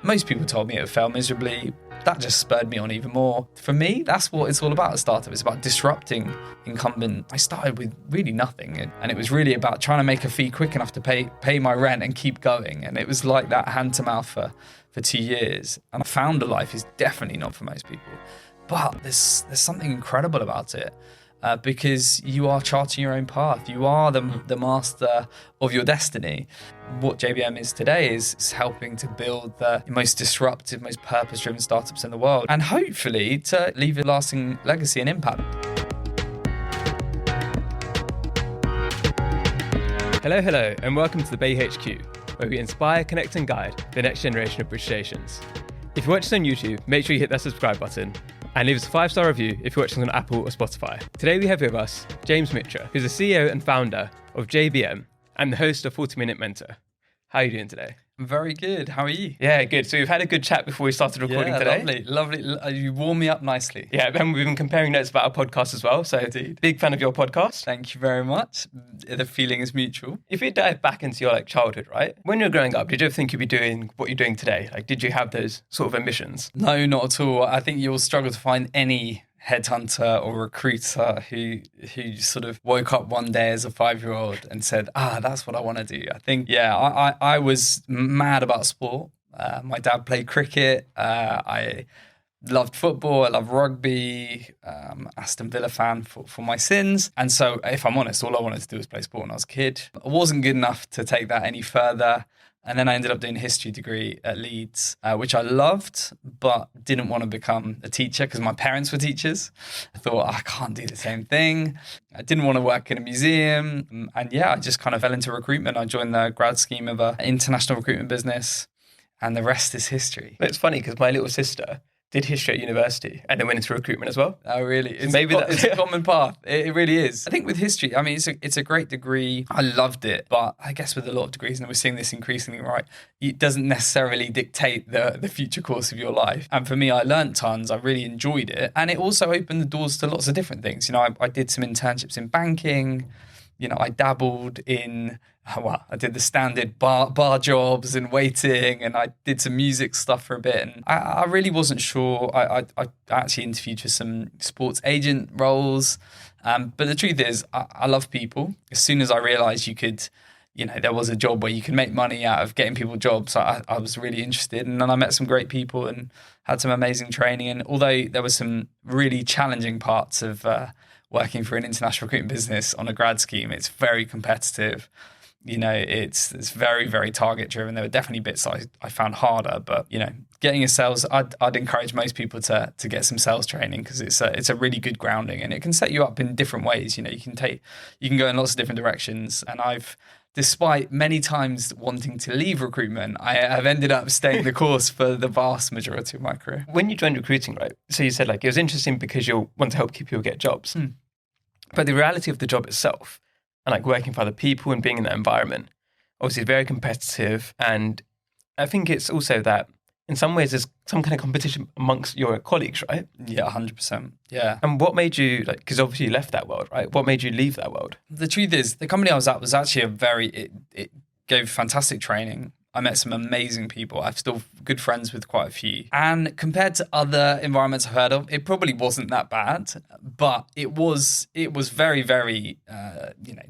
Most people told me it would fail miserably. That just spurred me on even more. For me, that's what it's all about at startup. It's about disrupting incumbent. I started with really nothing, and it was really about trying to make a fee quick enough to pay my rent and keep going. And it was like that hand to mouth for 2 years. And a founder life is definitely not for most people. But there's something incredible about it. Because you are charting your own path. You are the master of your destiny. What JBM is today is helping to build the most disruptive, most purpose-driven startups in the world, and hopefully to leave a lasting legacy and impact. Hello, and welcome to the Bay HQ, where we inspire, connect, and guide the next generation of British stations. If you're watching on YouTube, make sure you hit that subscribe button and leave us a 5-star review if you're watching on Apple or Spotify. Today we have with us James Mitra, who's the CEO and founder of JBM and the host of 40-Minute Mentor. How are you doing today? I'm very good. How are you? Yeah, good. So we've had a good chat before we started recording today. Lovely. You warmed me up nicely. Yeah, and we've been comparing notes about our podcast as well. So Indeed. Big fan of your podcast. Thank you very much. The feeling is mutual. If you dive back into your childhood, right? When you were growing up, did you ever think you'd be doing what you're doing today? Did you have those sort of ambitions? No, not at all. I think you'll struggle to find any headhunter or recruiter who sort of woke up one day as a 5-year-old and said, that's what I want to do. I think, I was mad about sport. My dad played cricket. I loved football. I loved rugby. Aston Villa fan for my sins. And so if I'm honest, all I wanted to do was play sport when I was a kid. I wasn't good enough to take that any further. And then I ended up doing a history degree at Leeds, which I loved, but didn't want to become a teacher because my parents were teachers. I thought, I can't do the same thing. I didn't want to work in a museum. And I just kind of fell into recruitment. I joined the grad scheme of an international recruitment business, and the rest is history. It's funny because my little sister did history at university and then went into recruitment as well. Oh, really? It's a common path. It really is. I think with history, it's a great degree. I loved it. But I guess with a lot of degrees, and we're seeing this increasingly, right, it doesn't necessarily dictate the future course of your life. And for me, I learned tons. I really enjoyed it. And it also opened the doors to lots of different things. I did some internships in banking. I dabbled in, I did the standard bar jobs and waiting, and I did some music stuff for a bit. And I really wasn't sure. I actually interviewed for some sports agent roles. But the truth is, I love people. As soon as I realized you could, there was a job where you could make money out of getting people jobs, I was really interested. And then I met some great people and had some amazing training. And although there were some really challenging parts of working for an international recruitment business on a grad scheme, it's very competitive. It's very, very target driven. There were definitely bits I found harder, but getting a sales, I'd encourage most people to get some sales training because it's a really good grounding, and it can set you up in different ways. You can go in lots of different directions. And despite many times wanting to leave recruitment, I have ended up staying the course for the vast majority of my career. When you joined recruiting, right? So you said it was interesting because you want to help people get jobs. But the reality of the job itself and working for other people and being in that environment, obviously is very competitive. And I think it's also that in some ways there's some kind of competition amongst your colleagues, right? Yeah, 100%. Yeah. And what made you, because obviously you left that world, right? What made you leave that world? The truth is, the company I was at was actually it gave fantastic training. I met some amazing people. I'm still good friends with quite a few. And compared to other environments I've heard of, it probably wasn't that bad, but it was very, very,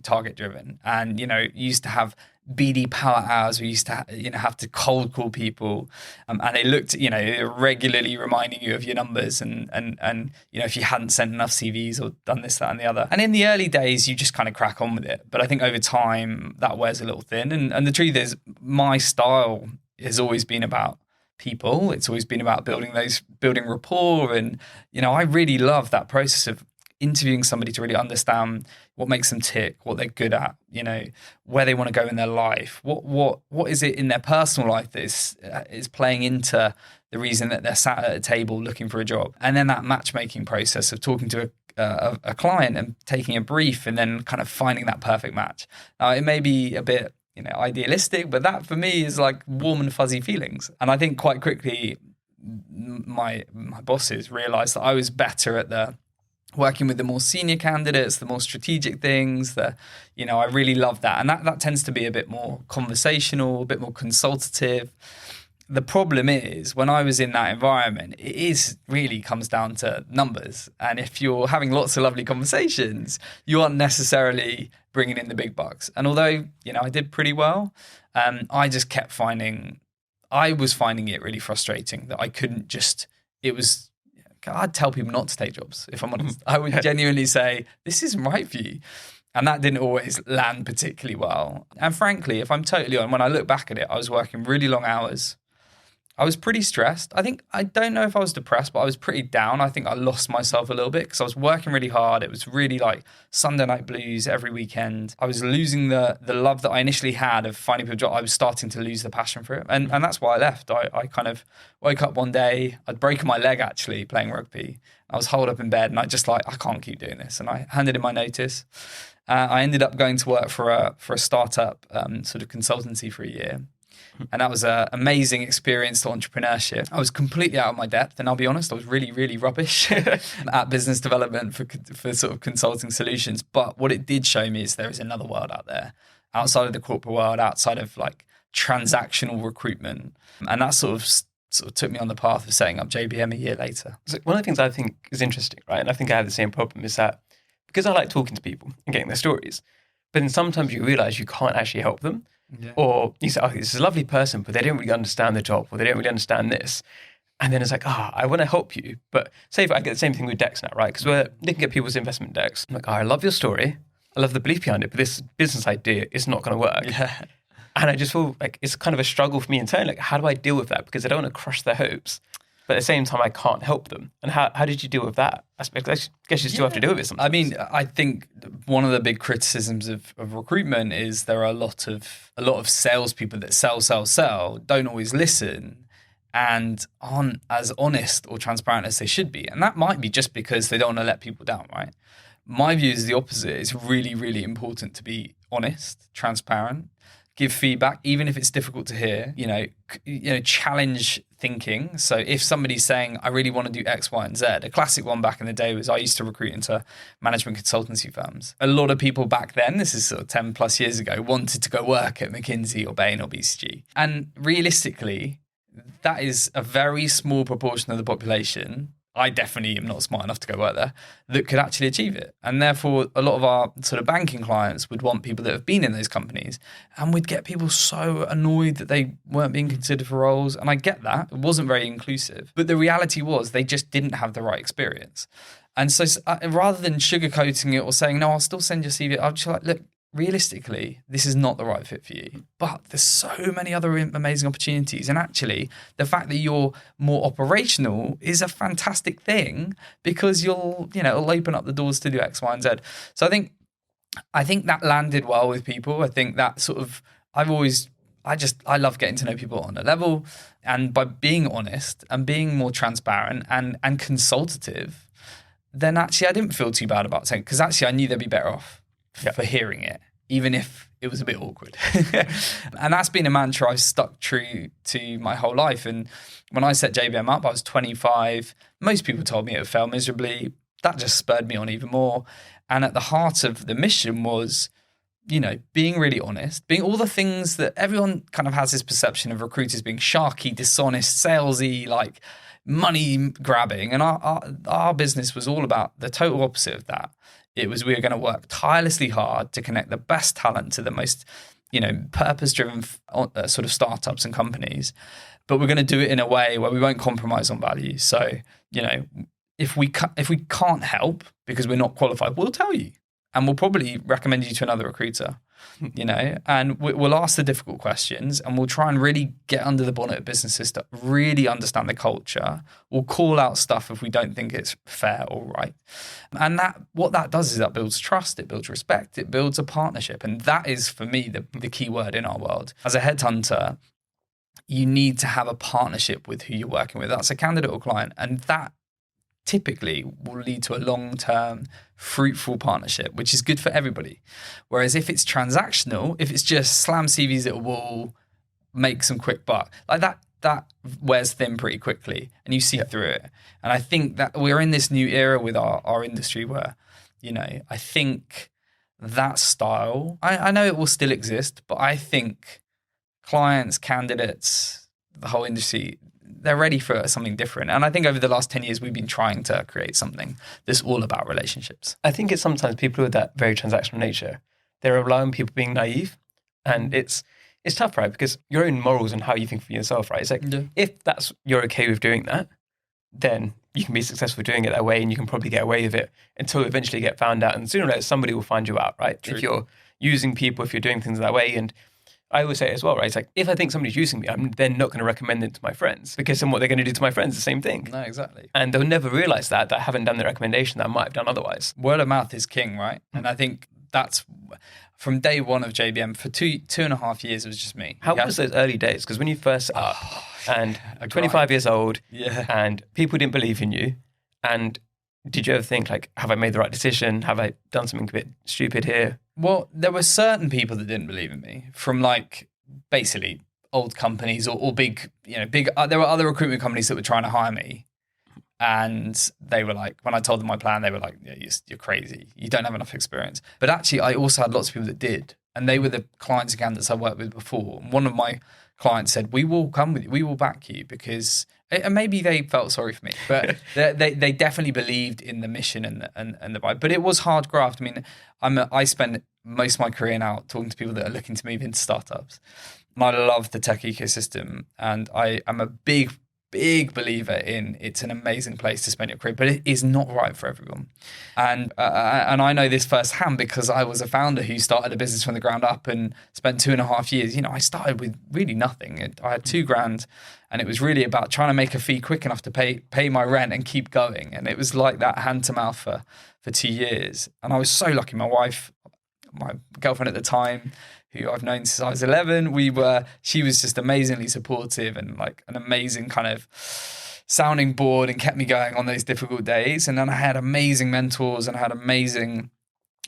target driven. And, you used to have BD power hours. We used to have to cold call people, and they looked, regularly reminding you of your numbers and if you hadn't sent enough CVs or done this, that, and the other. And in the early days, you just kind of crack on with it. But I think over time that wears a little thin. And the truth is, my style has always been about people. It's always been about building rapport, and I really love that process of interviewing somebody to really understand what makes them tick, what they're good at, where they want to go in their life, what is it in their personal life that is playing into the reason that they're sat at a table looking for a job. And then that matchmaking process of talking to a client and taking a brief and then kind of finding that perfect match. Now, it may be a bit idealistic, but that for me is warm and fuzzy feelings. And I think quite quickly my bosses realized that I was better at working with the more senior candidates, the more strategic things, I really love that. And that tends to be a bit more conversational, a bit more consultative. the problem is when I was in that environment, it is really comes down to numbers. And if you're having lots of lovely conversations, you aren't necessarily bringing in the big bucks. And although, I did pretty well, I just kept I was finding it really frustrating that I couldn't I'd tell people not to take jobs, if I'm honest. I would genuinely say, this isn't right for you. And that didn't always land particularly well. And frankly, if I'm totally honest, when I look back at it, I was working really long hours. I was pretty stressed. I don't know if I was depressed, but I was pretty down. I think I lost myself a little bit because I was working really hard. It was really like Sunday night blues every weekend. I was losing the love that I initially had of finding people a job. I was starting to lose the passion for it. And that's why I left. I kind of woke up one day, I'd broken my leg actually playing rugby. I was holed up in bed and I can't keep doing this. And I handed in my notice. I ended up going to work for a startup sort of consultancy for a year. And that was an amazing experience to entrepreneurship. I was completely out of my depth. And I'll be honest, I was really, really rubbish at business development for sort of consulting solutions. But what it did show me is there is another world out there, outside of the corporate world, outside of like transactional recruitment. And that sort of took me on the path of setting up JBM a year later. So one of the things I think is interesting, right, and I think I have the same problem, is that because I like talking to people and getting their stories, but then sometimes you realize you can't actually help them. Yeah. Or you say, this is a lovely person, but they don't really understand the job, or they don't really understand this. And then it's like, I want to help you. But say if I get the same thing with decks now, right? Because we're looking at people's investment decks. I'm like, I love your story. I love the belief behind it, but this business idea is not going to work. Yeah. And I just feel like it's kind of a struggle for me internally. Like, how do I deal with that? Because I don't want to crush their hopes. But at the same time, I can't help them. And how did you deal with that aspect? I guess you still have to deal with it sometimes. I mean, I think one of the big criticisms of recruitment is there are a lot of salespeople that sell, don't always listen, and aren't as honest or transparent as they should be. And that might be just because they don't want to let people down, right? My view is the opposite. It's really, really important to be honest, transparent, give feedback, even if it's difficult to hear, challenge thinking. So if somebody's saying, I really want to do X, Y, and Z, a classic one back in the day was I used to recruit into management consultancy firms. A lot of people back then, this is sort of 10 plus years ago, wanted to go work at McKinsey or Bain or BCG. And realistically, that is a very small proportion of the population. I definitely am not smart enough to go work there, that could actually achieve it. And therefore, a lot of our sort of banking clients would want people that have been in those companies. And we'd get people so annoyed that they weren't being considered for roles. And I get that. It wasn't very inclusive. But the reality was they just didn't have the right experience. And so rather than sugarcoating it or saying, no, I'll still send your CV, I'm just like, look, realistically, this is not the right fit for you. But there's so many other amazing opportunities. And actually, the fact that you're more operational is a fantastic thing because it'll open up the doors to do X, Y, and Z. So I think that landed well with people. I think that sort of, I love getting to know people on a level. And by being honest and being more transparent and consultative, then actually I didn't feel too bad about saying, because actually I knew they'd be better off for hearing it, even if it was a bit awkward. And that's been a mantra I've stuck true to my whole life. And when I set JBM up, I was 25. Most people told me it would fail miserably. That just spurred me on even more. And at the heart of the mission was, being really honest, being all the things that everyone kind of has this perception of recruiters being sharky, dishonest, salesy, like money grabbing. And our business was all about the total opposite of that. It was we were going to work tirelessly hard to connect the best talent to the most, purpose-driven sort of startups and companies. But we're going to do it in a way where we won't compromise on value. So, if we can't help because we're not qualified, we'll tell you. And we'll probably recommend you to another recruiter, and we'll ask the difficult questions and we'll try and really get under the bonnet of businesses to really understand the culture. We'll call out stuff if we don't think it's fair or right. And what that does is that builds trust, it builds respect, it builds a partnership. And that is, for me, the key word in our world. As a headhunter, you need to have a partnership with who you're working with. That's a candidate or client. And that typically will lead to a long-term, fruitful partnership, which is good for everybody. Whereas if it's transactional, if it's just slam CVs at a wall, make some quick buck, like that wears thin pretty quickly and you see through it. And I think that we're in this new era with our industry where, I think that style, I know it will still exist, but I think clients, candidates, the whole industry, they're ready for something different. And I think over the last 10 years, we've been trying to create something that's all about relationships. I think it's sometimes people with that very transactional nature, they rely on people being naive. And it's tough, right? Because your own morals and how you think for yourself, right? It's like, if you're okay with doing that, then you can be successful doing it that way, and you can probably get away with it until you eventually get found out. And sooner or later, somebody will find you out, right? True. If you're using people, if you're doing things that way. And I always say it as well, right? It's like, if I think somebody's using me, I'm then not going to recommend them to my friends, because then what they're going to do to my friends is the same thing. No, exactly. And they'll never realize that I haven't done the recommendation that I might have done otherwise. Word of mouth is king, right? And I think that's from day one of JBM. For 2.5 years, it was just me. How was those early days? Because when you first set up and 25 years old, and people didn't believe in you, and did you ever think, like, have I made the right decision? Have I done something a bit stupid here? Well, there were certain people that didn't believe in me, from like basically old companies or big, big. There were other recruitment companies that were trying to hire me, and they were like, when I told them my plan, they were like, yeah, you're crazy. You don't have enough experience. But actually, I also had lots of people that did, and they were the clients and candidates I worked with before. One of my clients said, "We will come with you. We will back you," because. And maybe they felt sorry for me, but they definitely believed in the mission and the vibe. But it was hard graft. I mean, I spend most of my career now talking to people that are looking to move into startups, and I love the tech ecosystem. And I am a big believer in it's an amazing place to spend your career, but it is not right for everyone. And I know this firsthand because I was a founder who started a business from the ground up and spent 2.5 years. I started with really nothing. I had $2,000, and it was really about trying to make a fee quick enough to pay my rent and keep going. And it was like that hand to mouth for 2 years. And I was so lucky. My wife, my girlfriend at the time, who I've known since I was 11, she was just amazingly supportive and like an amazing kind of sounding board, and kept me going on those difficult days. And then I had amazing mentors, and I had amazing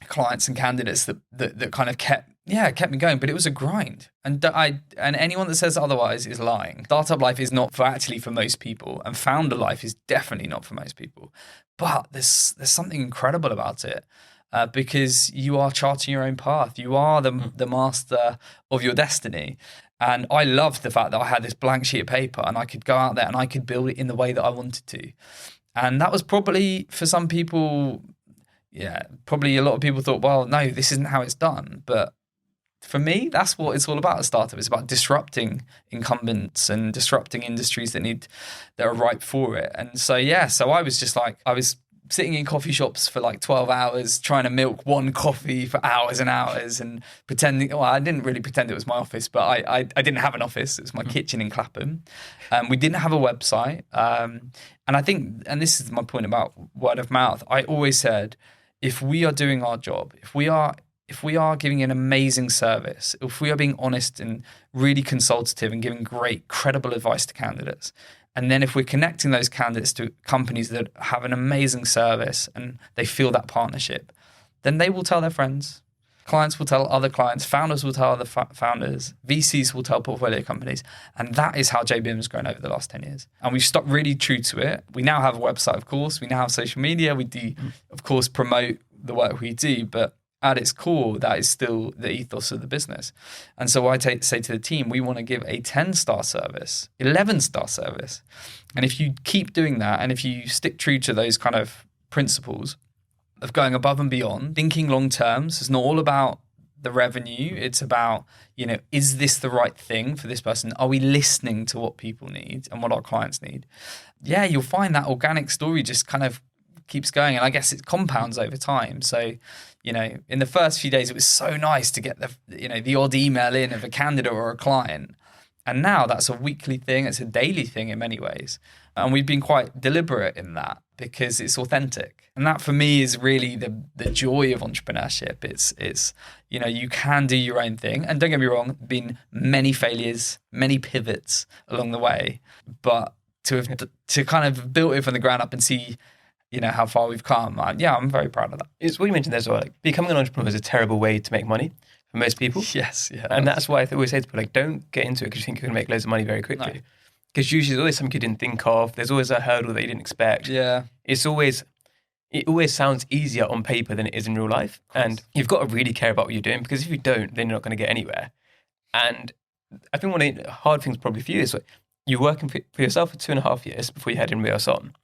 clients and candidates that kind of kept me going. But it was a grind, and anyone that says otherwise is lying. Startup life is not for most people, and founder life is definitely not for most people. But there's something incredible about it. Because you are charting your own path. You are the master of your destiny. And I loved the fact that I had this blank sheet of paper, and I could go out there and I could build it in the way that I wanted to. And that was probably, for some people, probably a lot of people thought, well, no, this isn't how it's done. But for me, that's what it's all about, a startup. It's about disrupting incumbents and disrupting industries that are ripe for it. And so I was just like, I was sitting in coffee shops for like 12 hours, trying to milk one coffee for hours and hours, and pretending, well, I didn't really pretend it was my office, but I didn't have an office. It was my kitchen in Clapham. We didn't have a website. And I think, and this is my point about word of mouth, I always said, if we are doing our job, if we are giving an amazing service, if we are being honest and really consultative and giving great, credible advice to candidates, and then if we're connecting those candidates to companies that have an amazing service and they feel that partnership, then they will tell their friends. Clients will tell other clients. Founders will tell other founders. VCs will tell portfolio companies. And that is how JBM has grown over the last 10 years. And we've stuck really true to it. We now have a website, of course. We now have social media. We do, of course, promote the work we do. But at its core, that is still the ethos of the business. And so I say to the team, we want to give a 10-star service, 11-star service. And if you keep doing that, and if you stick true to those kind of principles of going above and beyond, thinking long terms, it's not all about the revenue. It's about, is this the right thing for this person? Are we listening to what people need and what our clients need? Yeah, you'll find that organic story just kind of keeps going. And I guess it compounds over time. So, in the first few days, it was so nice to get the odd email in of a candidate or a client. And now that's a weekly thing. It's a daily thing in many ways. And we've been quite deliberate in that because it's authentic. And that for me is really the joy of entrepreneurship. It's you can do your own thing. And don't get me wrong, been many failures, many pivots along the way. But to kind of build it from the ground up and see how far we've come. I'm very proud of that. It's what you mentioned there as well. Like, becoming an entrepreneur is a terrible way to make money for most people. Yes, yeah. And that's why I always say to people, don't get into it because you think you're going to make loads of money very quickly. Because usually there's always something you didn't think of. There's always a hurdle that you didn't expect. Yeah. It always sounds easier on paper than it is in real life. And you've got to really care about what you're doing, because if you don't, then you're not going to get anywhere. And I think one of the hard things probably for you is you were working for yourself for 2.5 years before you had anybody else on.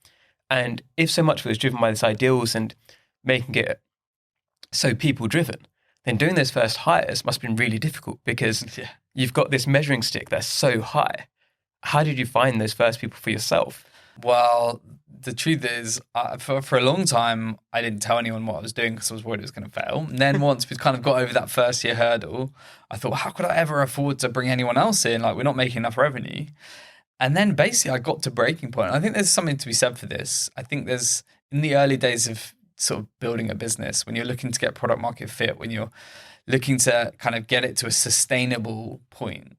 And if so much of it was driven by these ideals and making it so people-driven, then doing those first hires must have been really difficult because you've got this measuring stick that's so high. How did you find those first people for yourself? Well, the truth is, for a long time, I didn't tell anyone what I was doing because I was worried it was going to fail. And then once we kind of got over that first year hurdle, I thought, how could I ever afford to bring anyone else in? Like, we're not making enough revenue. And then basically I got to breaking point. I think there's something to be said for this. I think there's, in the early days of sort of building a business, when you're looking to get product market fit, when you're looking to kind of get it to a sustainable point,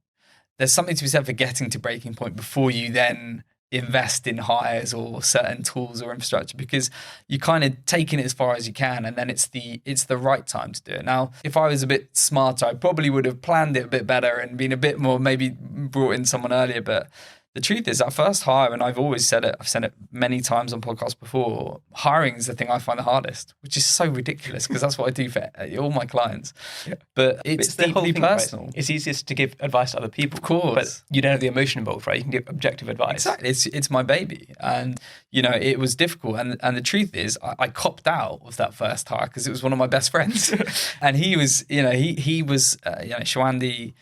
there's something to be said for getting to breaking point before you then invest in hires or certain tools or infrastructure, because you kind of taking it as far as you can, and then it's the right time to do it. Now, if I was a bit smarter, I probably would have planned it a bit better and been a bit more, maybe brought in someone earlier. But the truth is, our first hire, and I've always said it, I've said it many times on podcasts before, hiring is the thing I find the hardest, which is so ridiculous because that's what I do for all my clients. Yeah. But it's deeply personal. Right? It's easiest to give advice to other people. Of course. But you don't have the emotion involved, right? You can give objective advice. Exactly. It's my baby. And, it was difficult. And the truth is, I copped out of that first hire because it was one of my best friends. And he was, he was, Shawandi,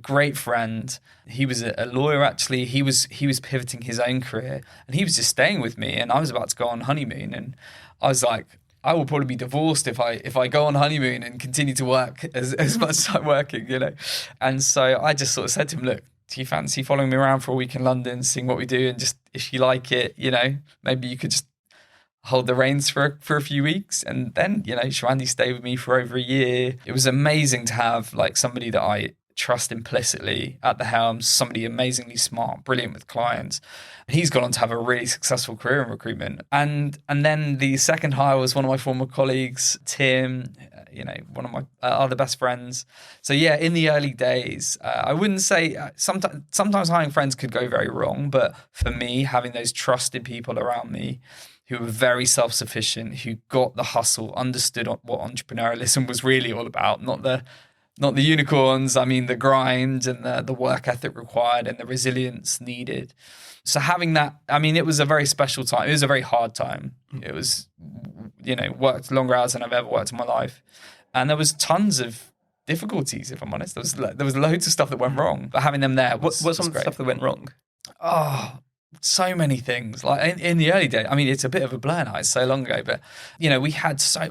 great friend. He was a lawyer, actually. He was pivoting his own career, and he was just staying with me. And I was about to go on honeymoon, and I was like, I will probably be divorced if I go on honeymoon and continue to work as much as I'm working, And so I just sort of said to him, look, do you fancy following me around for a week in London, seeing what we do, and just if you like it, maybe you could just hold the reins for a few weeks. And then, Shawandi stayed with me for over a year. It was amazing to have like somebody that I trust implicitly at the helm, somebody amazingly smart, brilliant with clients. He's gone on to have a really successful career in recruitment. And then the second hire was one of my former colleagues, Tim, one of my other best friends. So yeah, in the early days, I wouldn't say, sometimes hiring friends could go very wrong, but for me, having those trusted people around me who were very self-sufficient, who got the hustle, understood what entrepreneurialism was really all about, not the unicorns, I mean the grind and the work ethic required and the resilience needed. So having that, I mean, it was a very special time. It was a very hard time. It was, worked longer hours than I've ever worked in my life. And there was tons of difficulties, if I'm honest. There was loads of stuff that went wrong, but having them there was What's some of the stuff that went wrong? Oh, so many things. Like in the early days, I mean, it's a bit of a blur now. It's so long ago, but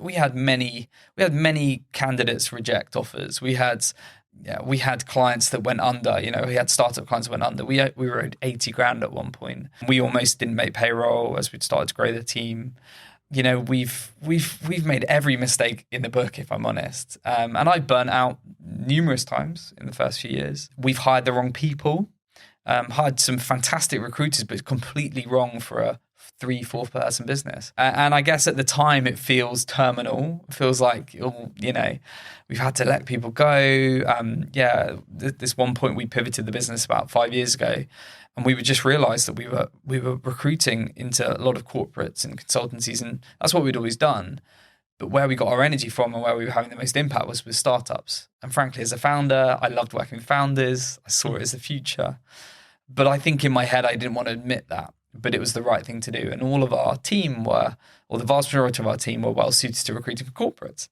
we had many candidates reject offers. We had clients that went under. We had startup clients that went under. We were owed 80 grand at one point. We almost didn't make payroll as we'd started to grow the team. We've made every mistake in the book, if I'm honest. And I burnt out numerous times in the first few years. We've hired the wrong people. Hired some fantastic recruiters, but completely wrong for a 3-4 person business. And I guess at the time it feels terminal. It feels like, we've had to let people go. This one point we pivoted the business about 5 years ago, and we would just realize that we were recruiting into a lot of corporates and consultancies, and that's what we'd always done. But where we got our energy from and where we were having the most impact was with startups. And frankly, as a founder, I loved working with founders. I saw it as the future. But I think in my head, I didn't want to admit that. But it was the right thing to do. And all of our team the vast majority of our team were well suited to recruiting for corporates.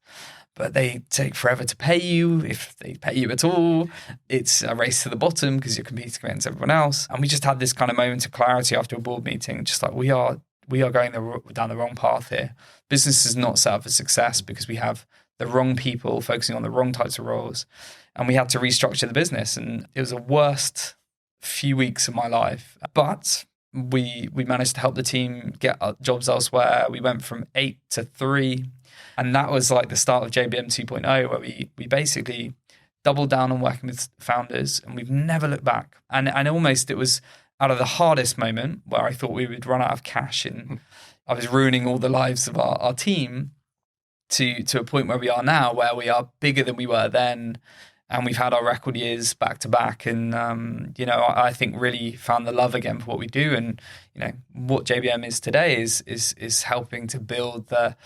But they take forever to pay you, if they pay you at all. It's a race to the bottom because you're competing against everyone else. And we just had this kind of moment of clarity after a board meeting, just like we are going down the wrong path here. Business is not set up for success because we have the wrong people focusing on the wrong types of roles. And we had to restructure the business. And it was the worst few weeks of my life. But we managed to help the team get jobs elsewhere. We went from 8 to 3. And that was like the start of JBM 2.0, where we basically doubled down on working with founders, and we've never looked back. And almost it was out of the hardest moment where I thought we would run out of cash and I was ruining all the lives of our team to a point where we are now, where we are bigger than we were then. And we've had our record years back to back. And, I think really found the love again for what we do. And, what JBM is today is helping to build the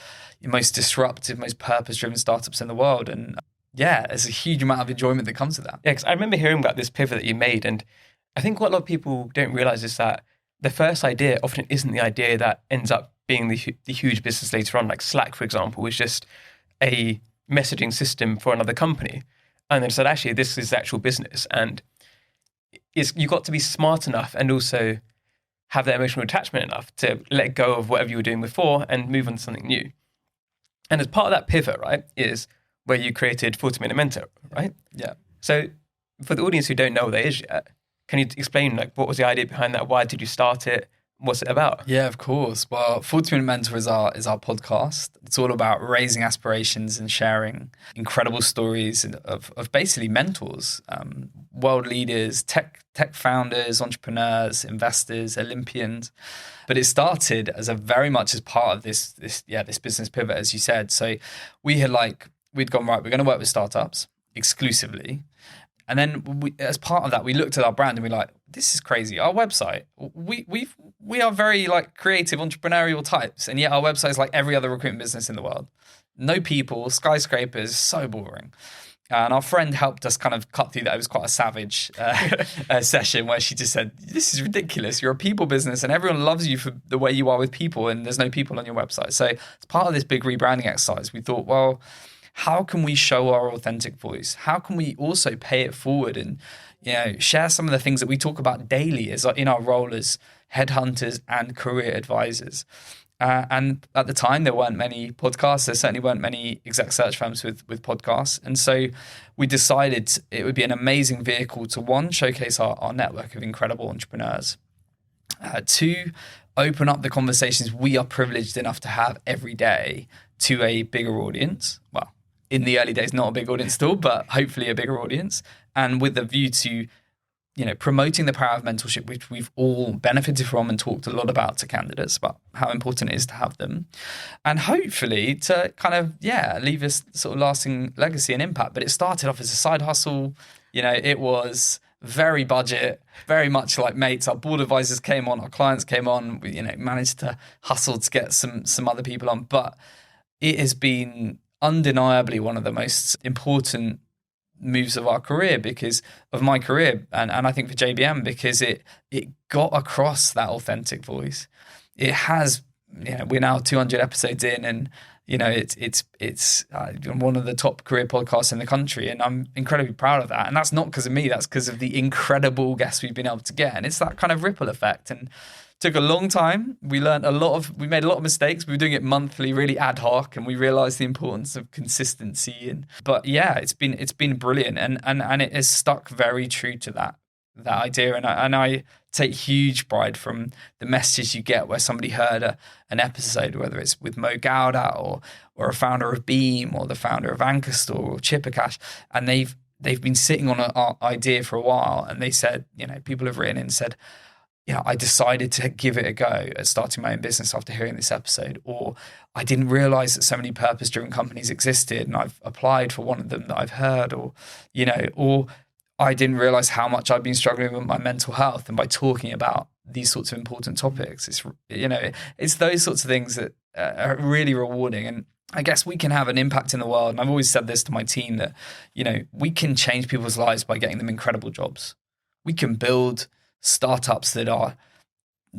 most disruptive, most purpose-driven startups in the world. And there's a huge amount of enjoyment that comes with that. Yeah, because I remember hearing about this pivot that you made, and I think what a lot of people don't realize is that the first idea often isn't the idea that ends up being the huge business later on. Like Slack, for example, was just a messaging system for another company. And then said, actually, this is the actual business. And you got to be smart enough and also have that emotional attachment enough to let go of whatever you were doing before and move on to something new. And as part of that pivot, right, is where you created 40-Minute Mentor, right? Yeah. So for the audience who don't know what that is yet, can you explain like what was the idea behind that? Why did you start it? What's it about? Yeah, of course. Well, 40-Minute Mentor is our podcast. It's all about raising aspirations and sharing incredible stories of basically mentors, world leaders, tech founders, entrepreneurs, investors, Olympians. But it started as very much as part of this business pivot, as you said. So we'd gone, right, we're going to work with startups exclusively. And then as part of that, we looked at our brand and we're like, this is crazy. Our website, we are very like creative, entrepreneurial types. And yet our website is like every other recruitment business in the world. No people, skyscrapers, so boring. And our friend helped us kind of cut through that. It was quite a savage session where she just said, this is ridiculous. You're a people business and everyone loves you for the way you are with people and there's no people on your website. So as part of this big rebranding exercise, we thought, well, how can we show our authentic voice? How can we also pay it forward and, share some of the things that we talk about daily as in our role as headhunters and career advisors? And at the time, there weren't many podcasts. There certainly weren't many exec search firms with podcasts. And so we decided it would be an amazing vehicle to, one, showcase our network of incredible entrepreneurs. Two, open up the conversations we are privileged enough to have every day to a bigger audience. Well, in the early days, not a big audience still, but hopefully a bigger audience. And with the view to, promoting the power of mentorship, which we've all benefited from and talked a lot about to candidates about how important it is to have them. And hopefully to kind of, leave a sort of lasting legacy and impact. But it started off as a side hustle. It was very budget, very much like mates. Our board advisors came on, our clients came on. We, managed to hustle to get some other people on. But it has been undeniably one of the most important moves of our career because of my career and I think for JBM because it got across that authentic voice. It has, we're now 200 episodes in and it's one of the top career podcasts in the country and I'm incredibly proud of that. And that's not because of me, that's because of the incredible guests we've been able to get. And it's that kind of ripple effect and took a long time. We made a lot of mistakes. We were doing it monthly, really ad hoc, and we realized the importance of consistency. But it's been brilliant, and it has stuck very true to that idea. And I take huge pride from the messages you get where somebody heard an episode, whether it's with Mo Gauda or a founder of Beam or the founder of Anchor Store or Chippercash, and they've been sitting on an idea for a while, and they said, people have written in and said, I decided to give it a go at starting my own business after hearing this episode, or I didn't realize that so many purpose-driven companies existed and I've applied for one of them that I've heard, or I didn't realize how much I've been struggling with my mental health. And by talking about these sorts of important topics, it's those sorts of things that are really rewarding. And I guess we can have an impact in the world. And I've always said this to my team that, we can change people's lives by getting them incredible jobs. We can build startups that are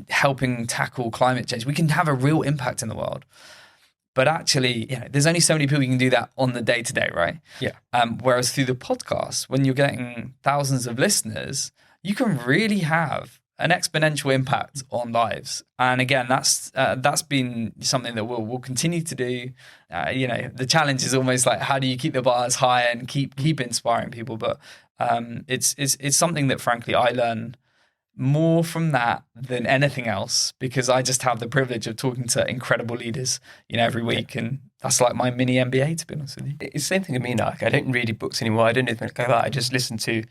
helping tackle climate change. We can have a real impact in the world. But actually, there's only so many people who can do that on the day-to-day, right? Yeah. Whereas through the podcast, when you're getting thousands of listeners, you can really have an exponential impact on lives. And again, that's been something that we'll continue to do. The challenge is almost like, how do you keep the bars high and keep inspiring people? But it's something that, frankly, I learn more from that than anything else, because I just have the privilege of talking to incredible leaders, every week. And that's like my mini MBA, to be honest with you. It's the same thing with me now. I don't read books anymore. I don't do anything like that. I just listen to,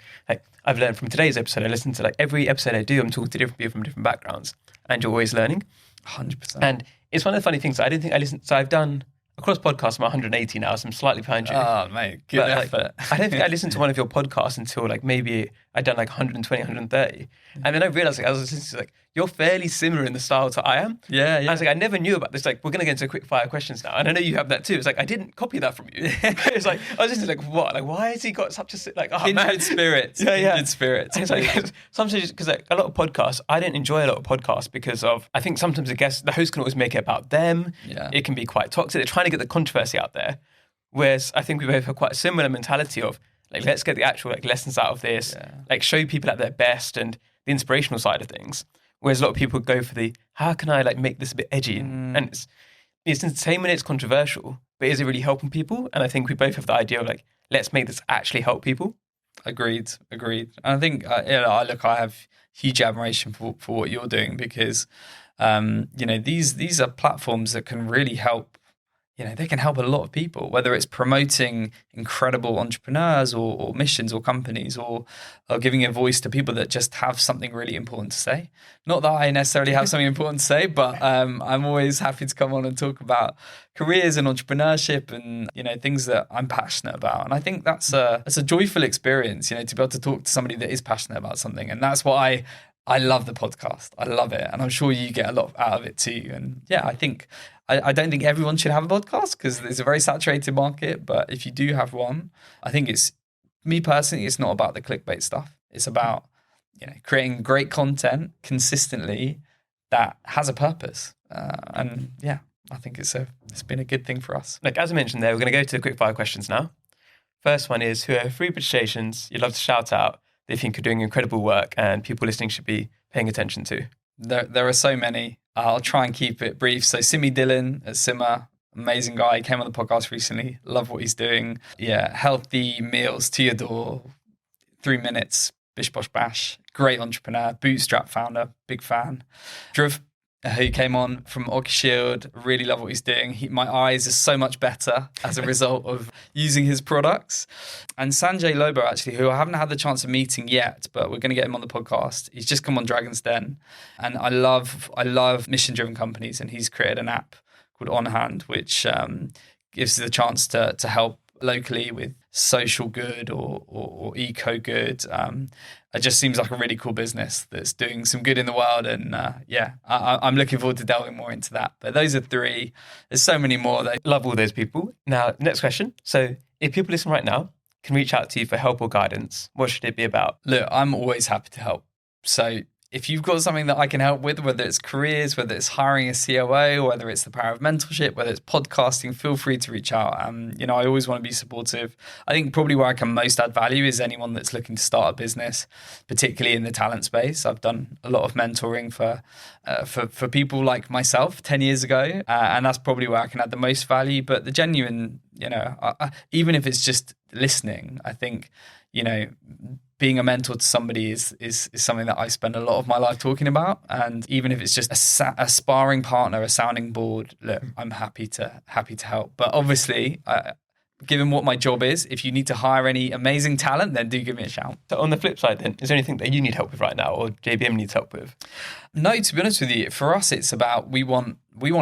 I've learned from today's episode. I listen to every episode I do, I'm talking to different people from different backgrounds, and you're always learning. 100%. And it's one of the funny things. I don't think I listen. So I've done across podcasts, I'm 180 now, so I'm slightly behind you. Oh, mate, good effort. I don't think I listened to one of your podcasts until maybe I'd done 120, 130. And then I realized I was listening to you're fairly similar in the style to I am. Yeah. And I was like, I never knew about this. Like, we're going to get into quick fire questions now. And I know you have that too. It's like, I didn't copy that from you. It's like, I was just like, what? Like, why has he got such a, like, oh, Kindred spirits. Yeah. Spirits. And it's like, sometimes, because like a lot of podcasts, I don't enjoy a lot of podcasts because of, I think sometimes the host can always make it about them. Yeah. It can be quite toxic. They're trying to get the controversy out there. Whereas I think we both have quite a similar mentality of, like, let's get the actual like lessons out of this, like show people at their best and the inspirational side of things. Whereas a lot of people go for the, how can I like make this a bit edgy? And it's entertainment, it's controversial, but is it really helping people? And I think we both have the idea of like, let's make this actually help people. Agreed. And I think, I have huge admiration for what you're doing because, these are platforms that can really help. They can help a lot of people, whether it's promoting incredible entrepreneurs or missions or companies or giving a voice to people that just have something really important to say. Not that I necessarily have something important to say, but I'm always happy to come on and talk about careers and entrepreneurship and, things that I'm passionate about. And I think that's a joyful experience, to be able to talk to somebody that is passionate about something. And that's why I love the podcast. I love it. And I'm sure you get a lot out of it too. And I think I don't think everyone should have a podcast because there's a very saturated market. But if you do have one, I think me personally, it's not about the clickbait stuff. It's about, creating great content consistently that has a purpose. I think it's been a good thing for us. Like, as I mentioned there, we're going to go to the quick fire questions now. First one is, who are 3 British stations you'd love to shout out they think are doing incredible work and people listening should be paying attention to? There are so many. I'll try and keep it brief. So Simi Dillon at Simmer, amazing guy. He came on the podcast recently. Love what he's doing. Yeah, healthy meals to your door. 3 minutes, bish bosh bash. Great entrepreneur, bootstrap founder, big fan. Dhruv, who came on from Shield, really love what he's doing. My eyes are so much better as a result of using his products. And Sanjay Lobo, actually, who I haven't had the chance of meeting yet, but we're going to get him on the podcast. He's just come on Dragon's Den. And I love mission-driven companies. And he's created an app called On Hand, which gives the chance to help locally with social good or eco good. It just seems like a really cool business that's doing some good in the world. And I'm looking forward to delving more into that. But those are 3. There's so many more. I love all those people. Now, next question. So if people listen right now can reach out to you for help or guidance, what should it be about? Look, I'm always happy to help. So if you've got something that I can help with, whether it's careers, whether it's hiring a COO, whether it's the power of mentorship, whether it's podcasting, feel free to reach out. I always want to be supportive. I think probably where I can most add value is anyone that's looking to start a business, particularly in the talent space. I've done a lot of mentoring for people like myself 10 years ago, and that's probably where I can add the most value. But the genuine, even if it's just listening, I think, being a mentor to somebody is something that I spend a lot of my life talking about. And even if it's just a sparring partner, a sounding board, look, I'm happy to help. But obviously, given what my job is, if you need to hire any amazing talent, then do give me a shout. So on the flip side then, is there anything that you need help with right now or JBM needs help with? No, to be honest with you, for us, it's about we want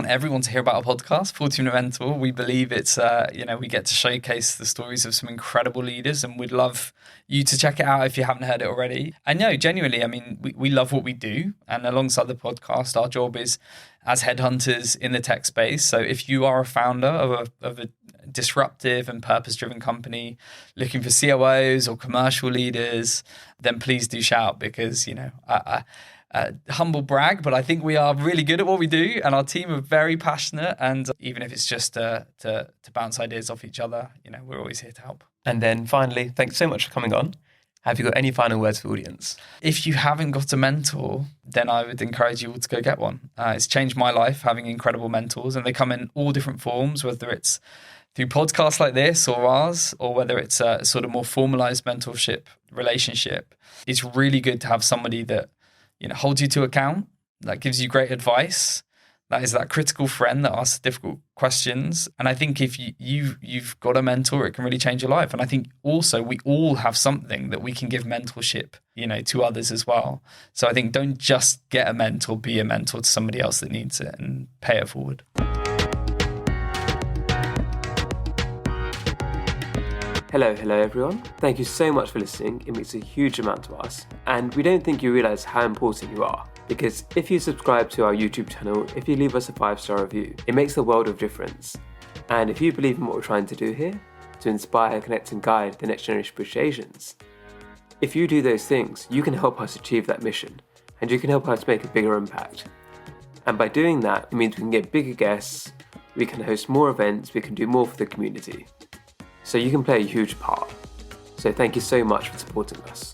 everyone to hear about our podcast, 40-Minute Mentor. We believe it's, we get to showcase the stories of some incredible leaders, and we'd love you to check it out if you haven't heard it already. And no, genuinely, I mean, we love what we do. And alongside the podcast, our job is as headhunters in the tech space. So if you are a founder of a disruptive and purpose-driven company looking for COOs or commercial leaders, then please do shout, because, humble brag, but I think we are really good at what we do, and our team are very passionate. And even if it's just to bounce ideas off each other, we're always here to help. And then finally, thanks so much for coming on. Have you got any final words for the audience? If you haven't got a mentor, then I would encourage you all to go get one. It's changed my life, having incredible mentors, and they come in all different forms, whether it's through podcasts like this or ours, or whether it's a sort of more formalized mentorship relationship. It's really good to have somebody that holds you to account, that gives you great advice, that is that critical friend that asks difficult questions. And I think if you've got a mentor, it can really change your life. And I think also we all have something that we can give mentorship, to others as well. So I think don't just get a mentor, be a mentor to somebody else that needs it and pay it forward. Hello everyone. Thank you so much for listening. It means a huge amount to us. And we don't think you realize how important you are. Because if you subscribe to our YouTube channel, if you leave us a 5-star review, it makes a world of difference. And if you believe in what we're trying to do here, to inspire, connect and guide the next generation of British Asians, if you do those things, you can help us achieve that mission, and you can help us make a bigger impact. And by doing that, it means we can get bigger guests, we can host more events, we can do more for the community. So you can play a huge part. So thank you so much for supporting us.